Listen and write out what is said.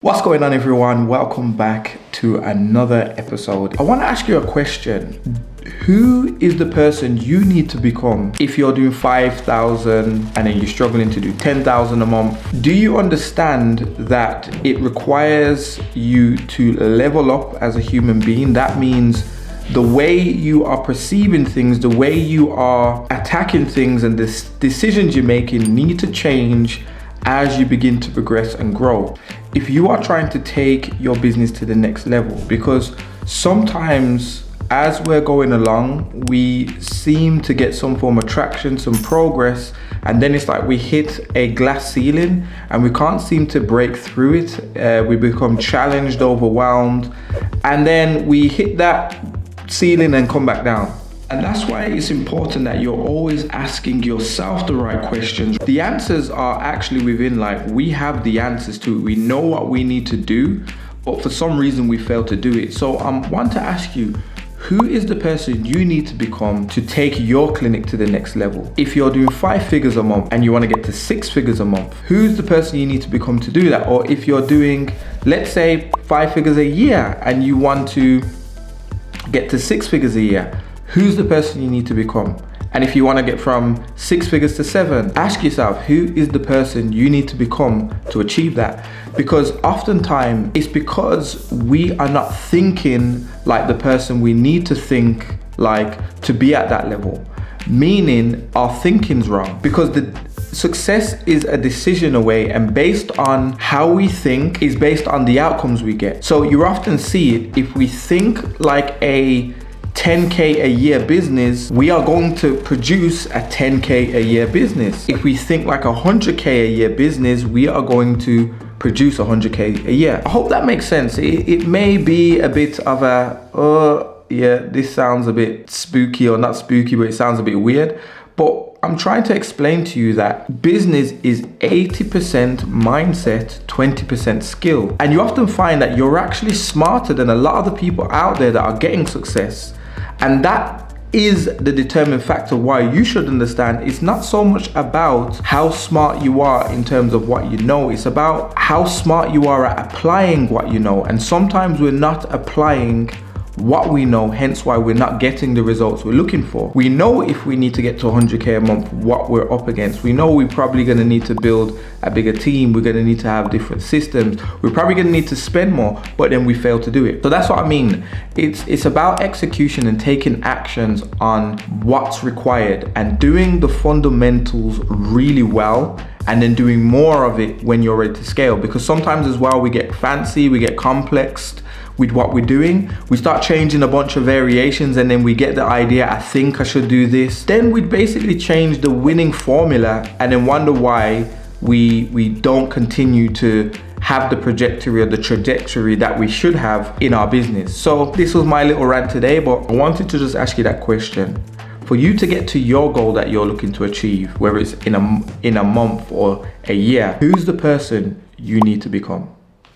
What's going on, everyone? Welcome back to another episode. I want to ask you a question. Who is the person you need to become if you're doing 5,000 and then you're struggling to do 10,000 a month? Do you understand that it requires you to level up as a human being? That means the way you are perceiving things, the way you are attacking things, and the decisions you're making need to change as you begin to progress and grow. If you are trying to take your business to the next level, because sometimes as we're going along, we seem to get some form of traction, some progress, and then it's like we hit a glass ceiling and we can't seem to break through it. We become challenged, overwhelmed, and then we hit that ceiling and come back down. And that's why it's important that you're always asking yourself the right questions. The answers are actually within, like, we have the answers to it. We know what we need to do, but for some reason we fail to do it. So I want to ask you, who is the person you need to become to take your clinic to the next level? If you're doing 5 figures a month and you want to get to 6 figures a month, who's the person you need to become to do that? Or if you're doing, let's say, 5 figures a year and you want to get to 6 figures a year, who's the person you need to become? And if you want to get from 6 figures to 7, ask yourself, who is the person you need to become to achieve that? Because oftentimes it's because we are not thinking like the person we need to think like to be at that level. Meaning our thinking's wrong, because the success is a decision away, and based on how we think is based on the outcomes we get. So you often see it, if we think like a 10K a year business, we are going to produce a 10K a year business. If we think like a 100K a year business, we are going to produce 100K a year. I hope that makes sense. It may be a bit of this sounds a bit spooky, or not spooky, but it sounds a bit weird. But I'm trying to explain to you that business is 80% mindset, 20% skill. And you often find that you're actually smarter than a lot of the people out there that are getting success. And that is the determining factor why you should understand it's not so much about how smart you are in terms of what you know, it's about how smart you are at applying what you know. And sometimes we're not applying what we know, hence why we're not getting the results we're looking for. We know if we need to get to 100K a month, what we're up against. We know we're probably going to need to build a bigger team. We're going to need to have different systems. We're probably going to need to spend more, but then we fail to do it. So that's what I mean. It's about execution and taking actions on what's required and doing the fundamentals really well, and then doing more of it when you're ready to scale. Because sometimes as well, we get fancy, we get complexed with what we're doing. We start changing a bunch of variations, and then we get the idea, I think I should do this. Then we basically change the winning formula and then wonder why we don't continue to have the trajectory that we should have in our business. So this was my little rant today, but I wanted to just ask you that question. For you to get to your goal that you're looking to achieve, whether it's in a month or a year, who's the person you need to become?